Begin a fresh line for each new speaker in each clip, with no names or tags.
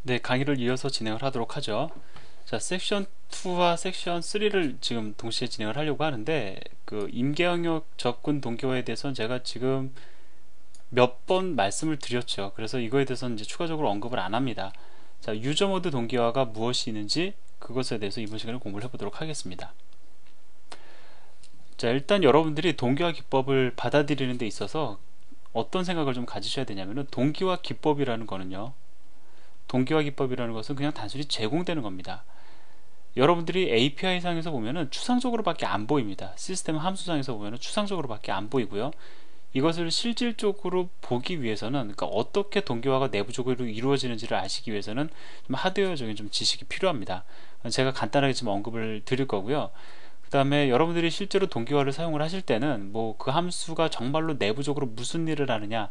네, 강의를 이어서 진행을 하도록 하죠. 자, 섹션 2와 섹션 3를 지금 동시에 진행을 하려고 하는데, 그 임계영역 접근 동기화에 대해서는 제가 지금 몇 번 말씀을 드렸죠. 그래서 이거에 대해서는 이제 추가적으로 언급을 안 합니다. 자, 유저 모드 동기화가 무엇이 있는지 그것에 대해서 이번 시간에 공부를 해보도록 하겠습니다. 자, 일단 여러분들이 동기화 기법을 받아들이는 데 있어서 어떤 생각을 좀 가지셔야 되냐면은, 동기화 기법이라는 거는요, 동기화 기법이라는 것은 그냥 단순히 제공되는 겁니다. 여러분들이 API 상에서 보면은 추상적으로밖에 안 보입니다. 시스템 함수상에서 보면은 추상적으로밖에 안 보이고요. 이것을 실질적으로 보기 위해서는, 그러니까 어떻게 동기화가 내부적으로 이루어지는지를 아시기 위해서는 좀 하드웨어적인 좀 지식이 필요합니다. 제가 간단하게 좀 언급을 드릴 거고요. 그 다음에 여러분들이 실제로 동기화를 사용을 하실 때는 뭐 그 함수가 정말로 내부적으로 무슨 일을 하느냐,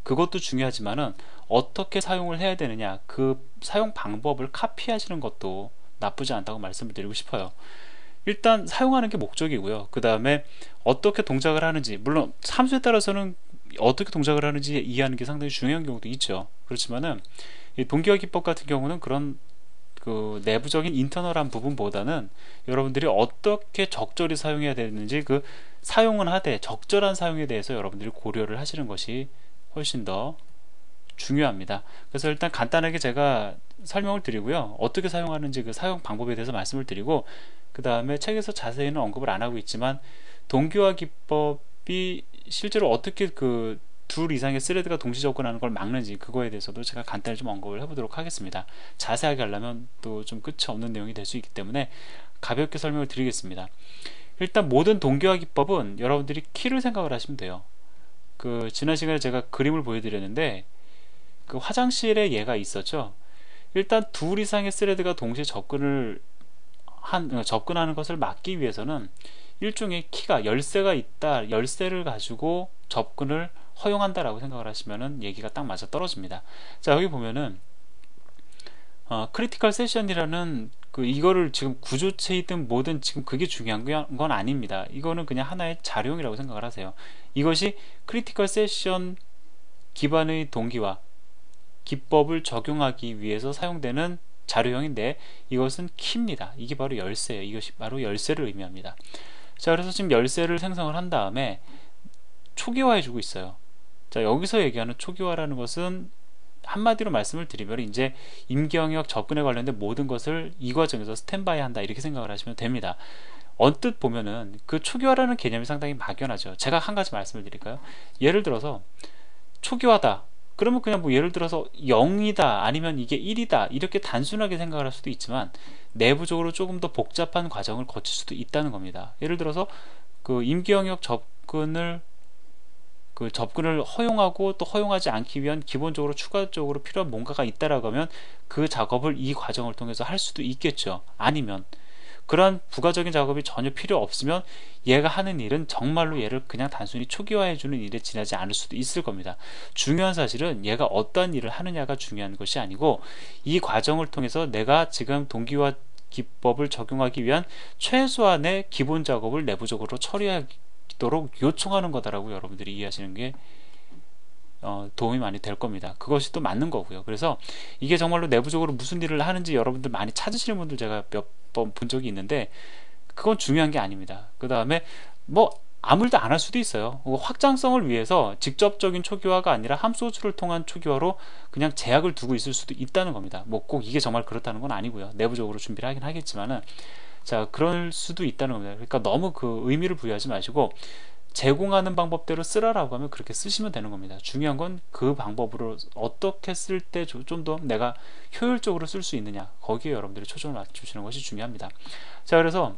그것도 중요하지만은 어떻게 사용을 해야 되느냐, 그 사용 방법을 카피하시는 것도 나쁘지 않다고 말씀을 드리고 싶어요. 일단 사용하는 게 목적이고요. 그 다음에 어떻게 동작을 하는지, 물론 함수에 따라서는 어떻게 동작을 하는지 이해하는 게 상당히 중요한 경우도 있죠. 그렇지만은 이 동기화 기법 같은 경우는 그런 그 내부적인 인터널한 부분보다는 여러분들이 어떻게 적절히 사용해야 되는지, 그 사용은 하되 적절한 사용에 대해서 여러분들이 고려를 하시는 것이 훨씬 더 중요합니다. 그래서 일단 간단하게 제가 설명을 드리고요. 어떻게 사용하는지 그 사용 방법에 대해서 말씀을 드리고, 그 다음에 책에서 자세히는 언급을 안 하고 있지만 동기화 기법이 실제로 어떻게 그 둘 이상의 스레드가 동시 접근하는 걸 막는지, 그거에 대해서도 제가 간단히 좀 언급을 해보도록 하겠습니다. 자세하게 하려면 또 좀 끝이 없는 내용이 될 수 있기 때문에 가볍게 설명을 드리겠습니다. 일단 모든 동기화 기법은 여러분들이 키를 생각을 하시면 돼요. 그 지난 시간에 제가 그림을 보여드렸는데, 그 화장실에 얘가 있었죠. 일단 둘 이상의 스레드가 동시에 접근하는 것을 막기 위해서는 일종의 키가, 열쇠가 있다, 열쇠를 가지고 접근을 허용한다라고 생각을 하시면은 얘기가 딱 맞아 떨어집니다. 자, 여기 보면은 크리티컬 세션이라는 그 이거를 지금 구조체이든 뭐든 지금 그게 중요한 건 아닙니다. 이거는 그냥 하나의 자료용이라고 생각을 하세요. 이것이 크리티컬 세션 기반의 동기화 기법을 적용하기 위해서 사용되는 자료형인데, 이것은 키입니다. 이게 바로 열쇠예요. 이것이 바로 열쇠를 의미합니다. 자, 그래서 지금 열쇠를 생성을 한 다음에 초기화해 주고 있어요. 자, 여기서 얘기하는 초기화라는 것은 한마디로 말씀을 드리면 이제 임기영역 접근에 관련된 모든 것을 이 과정에서 스탠바이 한다, 이렇게 생각을 하시면 됩니다. 언뜻 보면은 그 초기화라는 개념이 상당히 막연하죠. 제가 한 가지 말씀을 드릴까요? 예를 들어서 초기화다, 그러면 그냥 뭐 예를 들어서 0이다 아니면 이게 1이다 이렇게 단순하게 생각을 할 수도 있지만, 내부적으로 조금 더 복잡한 과정을 거칠 수도 있다는 겁니다. 예를 들어서 그 임기영역 접근을 허용하고 또 허용하지 않기 위한 기본적으로 추가적으로 필요한 뭔가가 있다라고 하면 그 작업을 이 과정을 통해서 할 수도 있겠죠. 아니면 그러한 부가적인 작업이 전혀 필요 없으면 얘가 하는 일은 정말로 얘를 그냥 단순히 초기화해주는 일에 지나지 않을 수도 있을 겁니다. 중요한 사실은 얘가 어떠한 일을 하느냐가 중요한 것이 아니고, 이 과정을 통해서 내가 지금 동기화 기법을 적용하기 위한 최소한의 기본 작업을 내부적으로 처리하도록 요청하는 거다라고 여러분들이 이해하시는 게 도움이 많이 될 겁니다. 그것이 또 맞는 거고요. 그래서 이게 정말로 내부적으로 무슨 일을 하는지 여러분들 많이 찾으시는 분들 제가 몇 번 본 적이 있는데, 그건 중요한 게 아닙니다. 그 다음에 뭐 아무 일도 안 할 수도 있어요. 확장성을 위해서 직접적인 초기화가 아니라 함수 호출을 통한 초기화로 그냥 제약을 두고 있을 수도 있다는 겁니다. 뭐 꼭 이게 정말 그렇다는 건 아니고요. 내부적으로 준비를 하긴 하겠지만은, 자, 그럴 수도 있다는 겁니다. 그러니까 너무 그 의미를 부여하지 마시고 제공하는 방법대로 쓰라라고 하면 그렇게 쓰시면 되는 겁니다. 중요한 건 그 방법으로 어떻게 쓸 때 좀 더 내가 효율적으로 쓸 수 있느냐, 거기에 여러분들이 초점을 맞추시는 것이 중요합니다. 자, 그래서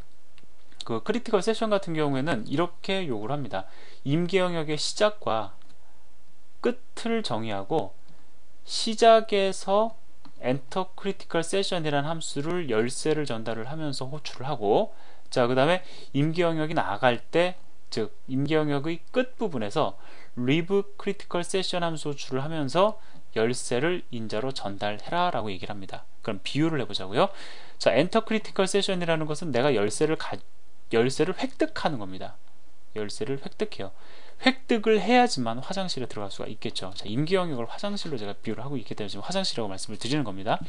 그 크리티컬 세션 같은 경우에는 이렇게 요구를 합니다. 임계 영역의 시작과 끝을 정의하고, 시작에서 enter critical session이라는 함수를 열쇠를 전달을 하면서 호출을 하고, 자, 그 다음에 임계 영역이 나갈 때, 즉 임계 영역의 끝 부분에서 leave critical session 함수 호출을 하면서 열쇠를 인자로 전달해라 라고 얘기를 합니다. 그럼 비유를 해보자고요. 자, enter critical session이라는 것은 내가 열쇠를 획득하는 겁니다. 열쇠를 획득해요. 획득을 해야지만 화장실에 들어갈 수가 있겠죠. 자, 임기 영역을 화장실로 제가 비유를 하고 있기 때문에 지금 화장실이라고 말씀을 드리는 겁니다.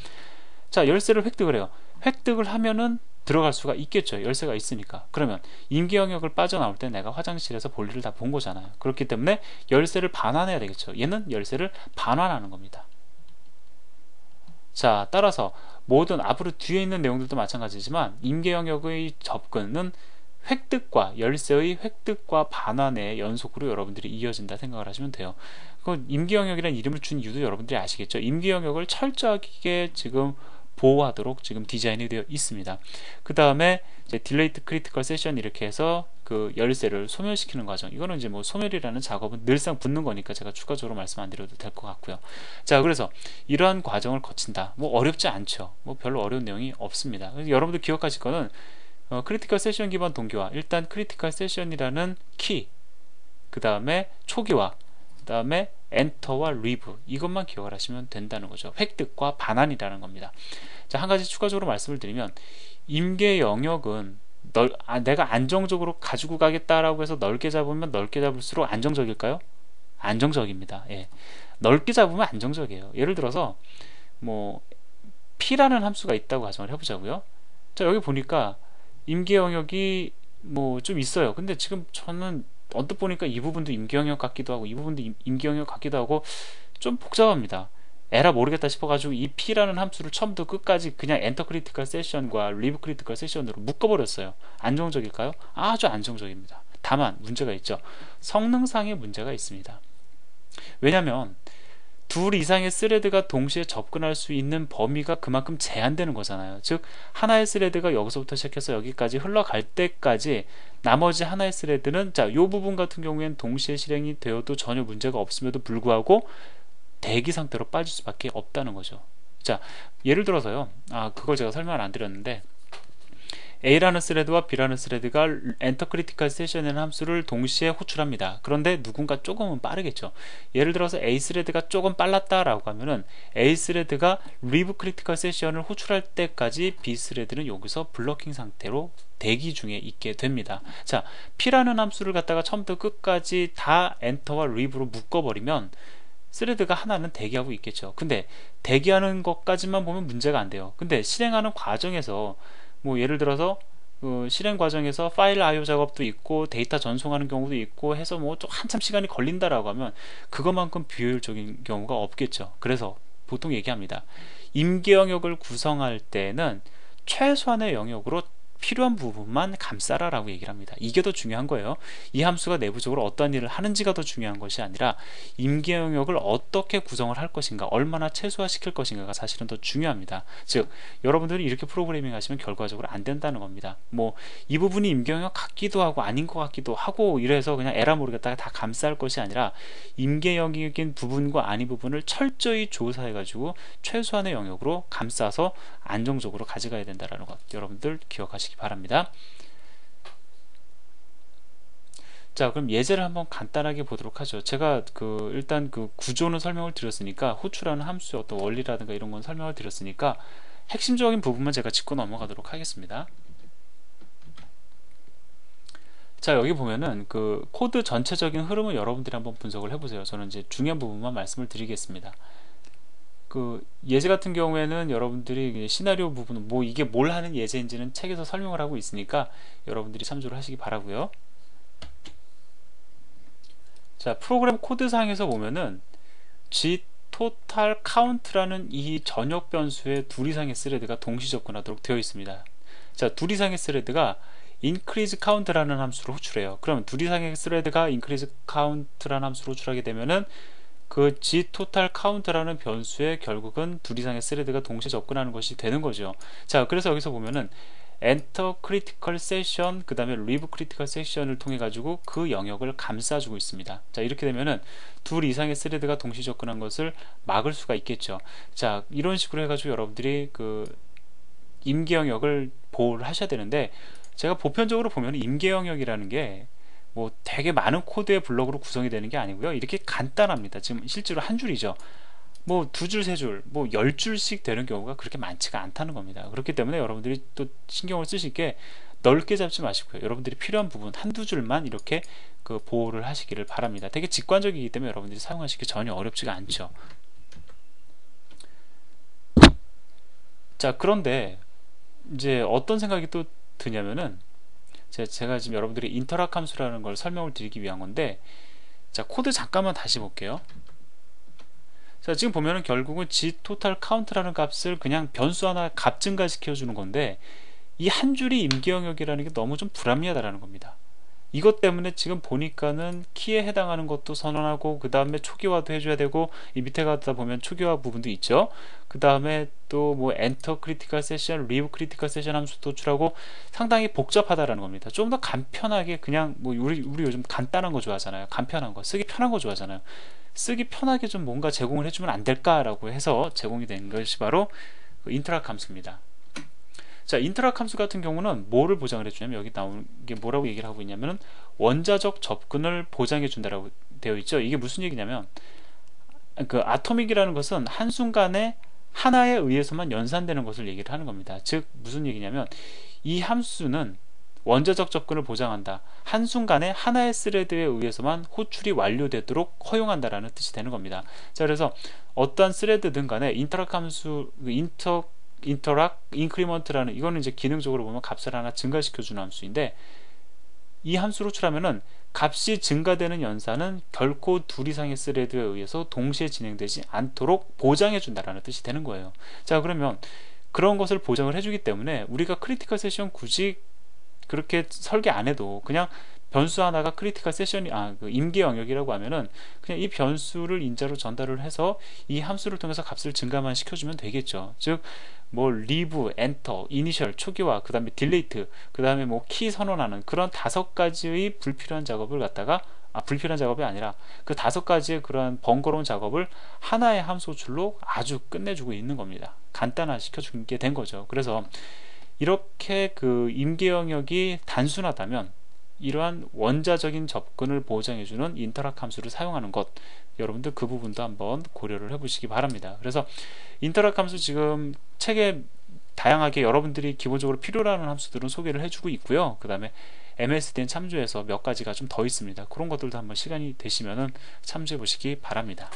자, 열쇠를 획득을 해요. 획득을 하면은 들어갈 수가 있겠죠. 열쇠가 있으니까. 그러면 임기 영역을 빠져나올 때 내가 화장실에서 볼일을 다 본 거잖아요. 그렇기 때문에 열쇠를 반환해야 되겠죠. 얘는 열쇠를 반환하는 겁니다. 자, 따라서 모든 앞으로 뒤에 있는 내용들도 마찬가지지만 임계 영역의 접근은 획득과 열쇠의 획득과 반환의 연속으로 여러분들이 이어진다 생각을 하시면 돼요. 그 임계 영역이라는 이름을 준 이유도 여러분들이 아시겠죠. 임계 영역을 철저하게 지금 보호하도록 지금 디자인이 되어 있습니다. 그 다음에 이제 딜레이트 크리티컬 세션 이렇게 해서 그 열쇠를 소멸시키는 과정, 이거는 이제 뭐 소멸이라는 작업은 늘상 붙는 거니까 제가 추가적으로 말씀 안 드려도 될 것 같고요. 자, 그래서 이러한 과정을 거친다. 뭐 어렵지 않죠. 뭐 별로 어려운 내용이 없습니다. 여러분들 기억하실 거는 크리티컬 세션 기반 동기화, 일단 크리티컬 세션이라는 키, 그 다음에 초기화, 그 다음에 엔터와 리브, 이것만 기억을 하시면 된다는 거죠. 획득과 반환이라는 겁니다. 자, 한 가지 추가적으로 말씀을 드리면 임계 영역은 내가 안정적으로 가지고 가겠다라고 해서 넓게 잡으면 넓게 잡을수록 안정적일까요? 안정적입니다. 예. 넓게 잡으면 안정적이에요. 예를 들어서 뭐 P라는 함수가 있다고 가정을 해보자고요. 자, 여기 보니까 임계 영역이 뭐 좀 있어요. 근데 지금 저는 언뜻 보니까 이 부분도 임계 영역 같기도 하고 이 부분도 임계 영역 같기도 하고 좀 복잡합니다. 에라 모르겠다 싶어가지고 이 P라는 함수를 처음부터 끝까지 그냥 엔터 크리티컬 세션과 리브 크리티컬 세션으로 묶어버렸어요. 안정적일까요? 아주 안정적입니다. 다만 문제가 있죠. 성능상의 문제가 있습니다. 왜냐하면 둘 이상의 스레드가 동시에 접근할 수 있는 범위가 그만큼 제한되는 거잖아요. 즉 하나의 스레드가 여기서부터 시작해서 여기까지 흘러갈 때까지 나머지 하나의 스레드는, 자, 이 부분 같은 경우에는 동시에 실행이 되어도 전혀 문제가 없음에도 불구하고 대기 상태로 빠질 수밖에 없다는 거죠. 자, 예를 들어서요, 그걸 제가 설명을 안 드렸는데, A라는 스레드와 B라는 스레드가 엔터 크리티컬 세션이라는 함수를 동시에 호출합니다. 그런데 누군가 조금은 빠르겠죠. 예를 들어서 A 스레드가 조금 빨랐다라고 하면은 A 스레드가 리브 크리티컬 세션을 호출할 때까지 B 스레드는 여기서 블러킹 상태로 대기 중에 있게 됩니다. 자, P라는 함수를 갖다가 처음부터 끝까지 다 엔터와 리브로 묶어버리면 스레드가 하나는 대기하고 있겠죠. 근데 대기하는 것까지만 보면 문제가 안 돼요. 근데 실행하는 과정에서 뭐 예를 들어서 실행 과정에서 파일 IO 작업도 있고 데이터 전송하는 경우도 있고 해서 뭐 좀 한참 시간이 걸린다라고 하면 그것만큼 비효율적인 경우가 없겠죠. 그래서 보통 얘기합니다. 임계 영역을 구성할 때는 최소한의 영역으로 필요한 부분만 감싸라 라고 얘기를 합니다. 이게 더 중요한 거예요. 이 함수가 내부적으로 어떤 일을 하는지가 더 중요한 것이 아니라 임계 영역을 어떻게 구성을 할 것인가, 얼마나 최소화시킬 것인가가 사실은 더 중요합니다. 즉 여러분들이 이렇게 프로그래밍 하시면 결과적으로 안 된다는 겁니다. 뭐 이 부분이 임계 영역 같기도 하고 아닌 것 같기도 하고 이래서 그냥 에라 모르겠다가 다 감쌀 것이 아니라 임계 영역인 부분과 아닌 부분을 철저히 조사해 가지고 최소한의 영역으로 감싸서 안정적으로 가져가야 된다는 것 여러분들 기억하시기 바랍니다. 자, 그럼 예제를 한번 간단하게 보도록 하죠. 제가 일단 구조는 설명을 드렸으니까, 호출하는 함수의 어떤 원리라든가 이런 건 설명을 드렸으니까 핵심적인 부분만 제가 짚고 넘어가도록 하겠습니다. 자, 여기 보면은 코드 전체적인 흐름을 여러분들이 한번 분석을 해보세요. 저는 이제 중요한 부분만 말씀을 드리겠습니다. 예제 같은 경우에는 여러분들이 시나리오 부분은 뭐 이게 뭘 하는 예제인지는 책에서 설명을 하고 있으니까 여러분들이 참조를 하시기 바라고요. 자, 프로그램 코드상에서 보면은 G total count라는 이 전역 변수에 둘 이상의 스레드가 동시 접근하도록 되어 있습니다. 자, 둘 이상의 스레드가 increase count라는 함수로 호출해요. 그럼 둘 이상의 스레드가 increase count라는 함수로 호출하게 되면은 G total count라는 변수에 결국은 둘 이상의 스레드가 동시에 접근하는 것이 되는 거죠. 자, 그래서 여기서 보면은 enter critical session 그 다음에 leave critical session을 통해 가지고 그 영역을 감싸주고 있습니다. 자, 이렇게 되면은 둘 이상의 스레드가 동시 접근한 것을 막을 수가 있겠죠. 자, 이런 식으로 해가지고 여러분들이 임계 영역을 보호를 하셔야 되는데, 제가 보편적으로 보면 임계 영역이라는 게 뭐 되게 많은 코드의 블럭으로 구성이 되는 게 아니고요. 이렇게 간단합니다. 지금 실제로 한 줄이죠. 뭐 두 줄, 세 줄, 뭐 10줄씩 되는 경우가 그렇게 많지가 않다는 겁니다. 그렇기 때문에 여러분들이 또 신경을 쓰실 게 넓게 잡지 마시고요. 여러분들이 필요한 부분 한두 줄만 이렇게 그 보호를 하시기를 바랍니다. 되게 직관적이기 때문에 여러분들이 사용하시기 전혀 어렵지가 않죠. 자, 그런데 이제 어떤 생각이 또 드냐면은, 제가 지금 여러분들이 인터락 함수라는 걸 설명을 드리기 위한 건데, 자, 코드 잠깐만 다시 볼게요. 자, 지금 보면은 결국은 gTotalCount라는 값을 그냥 변수 하나 값 증가시켜 주는 건데, 이 한 줄이 임기 영역이라는 게 너무 좀 불합리하다라는 겁니다. 이것 때문에 지금 보니까는 키에 해당하는 것도 선언하고, 그 다음에 초기화도 해줘야 되고, 이 밑에 가다 보면 초기화 부분도 있죠. 그 다음에 또 뭐 엔터 크리티컬 세션, 리브 크리티컬 세션 함수 도출하고, 상당히 복잡하다라는 겁니다. 좀 더 간편하게 그냥 뭐 우리 요즘 간단한 거 좋아하잖아요. 간편한 거, 쓰기 편한 거 좋아하잖아요. 쓰기 편하게 좀 뭔가 제공을 해주면 안 될까라고 해서 제공이 된 것이 바로 그 인터락 함수입니다. 자, 인터락 함수 같은 경우는 뭐를 보장을 해주냐면, 여기 나오는 게 뭐라고 얘기를 하고 있냐면은 원자적 접근을 보장해 준다라고 되어 있죠. 이게 무슨 얘기냐면, 그 아토믹이라는 것은 한순간에 하나에 의해서만 연산되는 것을 얘기를 하는 겁니다. 즉 무슨 얘기냐면, 이 함수는 원자적 접근을 보장한다, 한순간에 하나의 스레드에 의해서만 호출이 완료되도록 허용한다라는 뜻이 되는 겁니다. 자, 그래서 어떠한 스레드든 간에 인터락 함수, 인터락 인크리먼트라는, 이거는 이제 기능적으로 보면 값을 하나 증가시켜주는 함수인데, 이 함수로 호출하면은 값이 증가되는 연산은 결코 둘 이상의 스레드에 의해서 동시에 진행되지 않도록 보장해 준다라는 뜻이 되는 거예요. 자, 그러면 그런 것을 보장을 해주기 때문에 우리가 크리티컬 세션 굳이 그렇게 설계 안 해도, 그냥 변수 하나가 크리티컬 세션이 그 임계 영역이라고 하면은 그냥 이 변수를 인자로 전달을 해서 이 함수를 통해서 값을 증가만 시켜주면 되겠죠. 즉 뭐 리브, 엔터, 이니셜 초기화, 그 다음에 딜레이트, 그 다음에 뭐 키 선언하는 그런 5가지의 불필요한 작업을 갖다가, 불필요한 작업이 아니라 그 5가지의 그런 번거로운 작업을 하나의 함수 호출로 아주 끝내주고 있는 겁니다. 간단화 시켜주게 된 거죠. 그래서 이렇게 그 임계 영역이 단순하다면 이러한 원자적인 접근을 보장해주는 인터락 함수를 사용하는 것, 여러분들 그 부분도 한번 고려를 해보시기 바랍니다. 그래서 인터락 함수 지금 책에 다양하게 여러분들이 기본적으로 필요로 하는 함수들은 소개를 해주고 있고요. 그 다음에 MSDN 참조해서 몇 가지가 좀 더 있습니다. 그런 것들도 한번 시간이 되시면은 참조해 보시기 바랍니다.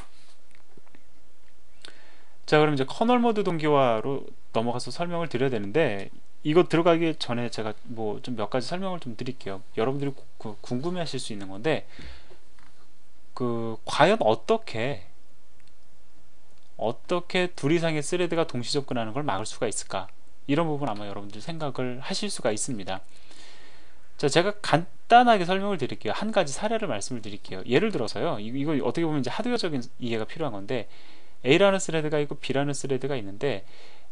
자, 그럼 이제 커널 모드 동기화로 넘어가서 설명을 드려야 되는데, 이거 들어가기 전에 제가 뭐 좀 몇 가지 설명을 좀 드릴게요. 여러분들이 궁금해 하실 수 있는 건데, 과연 어떻게 둘 이상의 스레드가 동시 접근하는 걸 막을 수가 있을까? 이런 부분 아마 여러분들 생각을 하실 수가 있습니다. 자, 제가 간단하게 설명을 드릴게요. 한 가지 사례를 말씀을 드릴게요. 예를 들어서요, 이거 어떻게 보면 이제 하드웨어적인 이해가 필요한 건데, A라는 스레드가 있고 B라는 스레드가 있는데,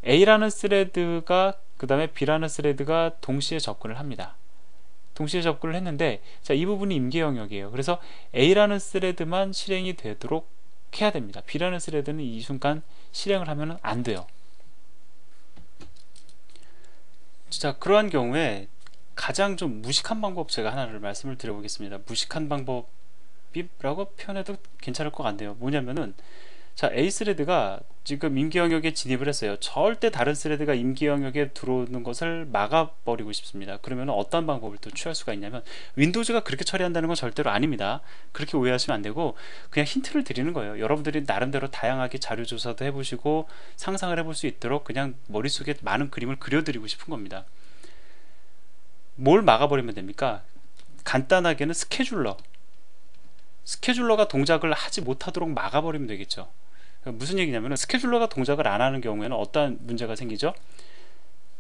A라는 스레드가 그 다음에 B라는 스레드가 동시에 접근을 합니다. 동시에 접근을 했는데, 자, 이 부분이 임계 영역이에요. 그래서 A라는 스레드만 실행이 되도록 해야 됩니다. B라는 스레드는 이 순간 실행을 하면 안 돼요. 자, 그러한 경우에 가장 좀 무식한 방법 제가 하나를 말씀을 드려보겠습니다. 무식한 방법이라고 표현해도 괜찮을 것 같네요. 뭐냐면은, 자, A 스레드가 지금 임기 영역에 진입을 했어요. 절대 다른 스레드가 임기 영역에 들어오는 것을 막아버리고 싶습니다. 그러면 어떤 방법을 또 취할 수가 있냐면, 윈도우즈가 그렇게 처리한다는 건 절대로 아닙니다. 그렇게 오해하시면 안 되고, 그냥 힌트를 드리는 거예요. 여러분들이 나름대로 다양하게 자료 조사도 해보시고 상상을 해볼 수 있도록 그냥 머릿속에 많은 그림을 그려드리고 싶은 겁니다. 뭘 막아버리면 됩니까? 간단하게는 스케줄러가 동작을 하지 못하도록 막아버리면 되겠죠. 무슨 얘기냐면, 스케줄러가 동작을 안 하는 경우에는 어떤 문제가 생기죠?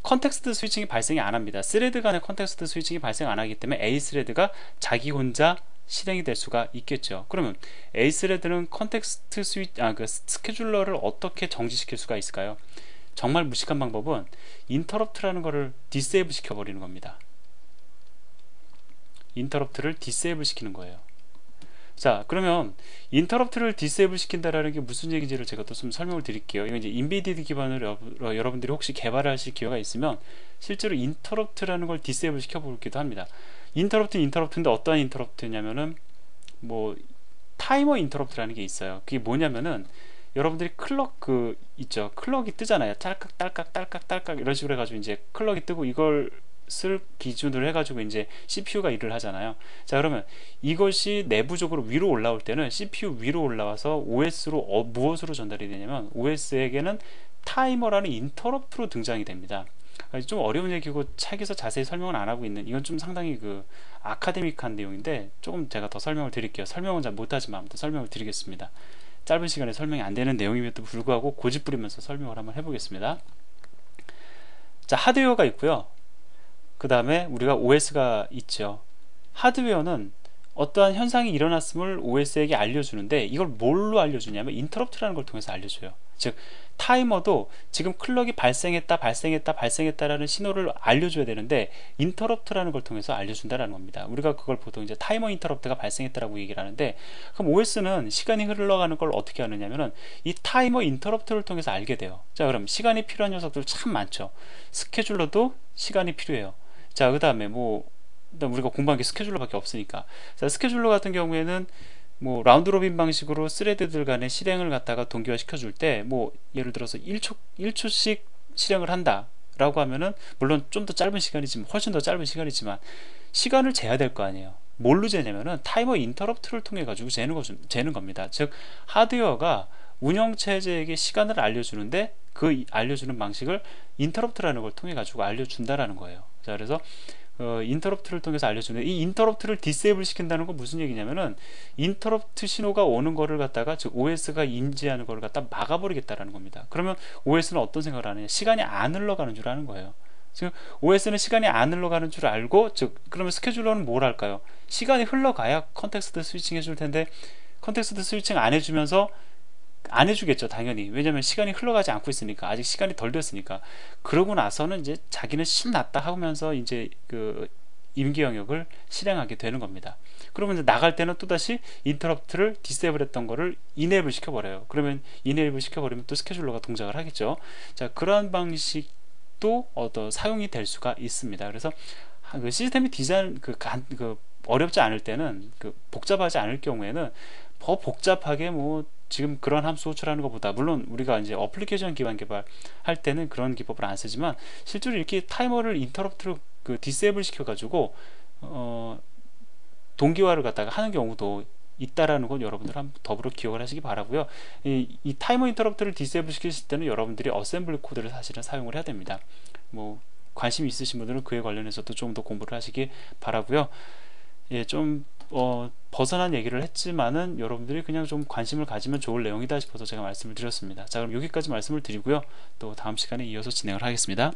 컨텍스트 스위칭이 발생이 안 합니다. 스레드 간의 컨텍스트 스위칭이 발생 안 하기 때문에 A 스레드가 자기 혼자 실행이 될 수가 있겠죠. 그러면 A 스레드는 컨텍스트 그 스케줄러를 어떻게 정지시킬 수가 있을까요? 정말 무식한 방법은 인터럽트라는 거를 디세이블 시켜버리는 겁니다. 인터럽트를 디세이블 시키는 거예요. 자, 그러면 인터럽트를 디세이블 시킨다라는 게 무슨 얘기인지를 제가 또 좀 설명을 드릴게요. 이건 이제 인베디드 기반으로 여러분들이 혹시 개발하실 기회가 있으면 실제로 인터럽트라는 걸 디세이블 시켜보기도 합니다. 인터럽트인데 어떠한 인터럽트냐면은 뭐 타이머 인터럽트라는 게 있어요. 그게 뭐냐면은, 여러분들이 클럭 있죠. 클럭이 뜨잖아요. 딸깍 딸깍 딸깍 딸깍 이런 식으로 해가지고 이제 클럭이 뜨고, 이걸 이것을 기준으로 해가지고 이제 CPU가 일을 하잖아요. 자, 그러면 이것이 내부적으로 위로 올라올 때는 CPU 위로 올라와서 OS로 무엇으로 전달이 되냐면 OS에게는 타이머라는 인터럽트로 등장이 됩니다. 좀 어려운 얘기고 책에서 자세히 설명을 안 하고 있는, 이건 좀 상당히 그 아카데믹한 내용인데 조금 제가 더 설명을 드릴게요. 설명은 잘 못하지만 아무튼 설명을 드리겠습니다. 짧은 시간에 설명이 안 되는 내용임에도 불구하고 고집 부리면서 설명을 한번 해보겠습니다. 자, 하드웨어가 있고요. 그 다음에 우리가 OS가 있죠. 하드웨어는 어떠한 현상이 일어났음을 OS에게 알려주는데, 이걸 뭘로 알려주냐면 인터럽트라는 걸 통해서 알려줘요. 즉 타이머도 지금 클럭이 발생했다라는 신호를 알려줘야 되는데 인터럽트라는 걸 통해서 알려준다라는 겁니다. 우리가 그걸 보통 이제 타이머 인터럽트가 발생했다라고 얘기를 하는데, 그럼 OS는 시간이 흘러가는 걸 어떻게 하느냐면은 이 타이머 인터럽트를 통해서 알게 돼요. 자, 그럼 시간이 필요한 녀석들 참 많죠. 스케줄러도 시간이 필요해요. 자, 그 다음에 우리가 공부한 게 스케줄러밖에 없으니까. 자, 스케줄러 같은 경우에는 라운드 로빈 방식으로 스레드들 간의 실행을 갖다가 동기화 시켜줄 때, 예를 들어서 1초씩 실행을 한다 라고 하면은, 물론 좀 더 짧은 시간이지만, 훨씬 더 짧은 시간이지만 시간을 재야 될 거 아니에요. 뭘로 재냐면은 타이머 인터럽트를 통해 가지고 재는 겁니다. 즉 하드웨어가 운영체제에게 시간을 알려주는데, 그 알려주는 방식을 인터럽트라는 걸 통해 가지고 알려준다라는 거예요. 자, 그래서 인터럽트를 통해서 알려주는, 이 인터럽트를 디세이블 시킨다는 건 무슨 얘기냐면은 인터럽트 신호가 오는 거를 갖다가, 즉 OS가 인지하는 거를 갖다 막아버리겠다라는 겁니다. 그러면 OS는 어떤 생각을 하느냐? 시간이 안 흘러가는 줄 아는 거예요. 지금 OS는 시간이 안 흘러가는 줄 알고, 즉 그러면 스케줄러는 뭘 할까요? 시간이 흘러가야 컨텍스트 스위칭 해줄 텐데, 컨텍스트 스위칭 안 해주면서 안 해주겠죠, 당연히. 왜냐면 시간이 흘러가지 않고 있으니까, 아직 시간이 덜 됐으니까. 그러고 나서는 이제 자기는 신났다 하면서 이제 그 임기 영역을 실행하게 되는 겁니다. 그러면 이제 나갈 때는 또다시 인터럽트를 디세이블 했던 거를 이네이블 시켜버려요. 그러면 이네이블 시켜버리면 또 스케줄러가 동작을 하겠죠. 자, 그러한 방식도 사용이 될 수가 있습니다. 그래서 그 시스템이 디자인 어렵지 않을 때는, 복잡하지 않을 경우에는 더 복잡하게 지금 그런 함수 호출하는 것보다, 물론 우리가 이제 어플리케이션 기반 개발할 때는 그런 기법을 안 쓰지만, 실제로 이렇게 타이머를 인터럽트로 디세이블 시켜가지고 동기화를 갖다가 하는 경우도 있다라는 건 여러분들 한번 더불어 기억을 하시기 바라고요. 이 타이머 인터럽트를 디세이블 시키실 때는 여러분들이 어셈블리 코드를 사실은 사용을 해야 됩니다. 관심이 있으신 분들은 그에 관련해서도 좀 더 공부를 하시기 바라고요. 예, 좀 벗어난 얘기를 했지만은 여러분들이 그냥 좀 관심을 가지면 좋을 내용이다 싶어서 제가 말씀을 드렸습니다. 자, 그럼 여기까지 말씀을 드리고요. 또 다음 시간에 이어서 진행을 하겠습니다.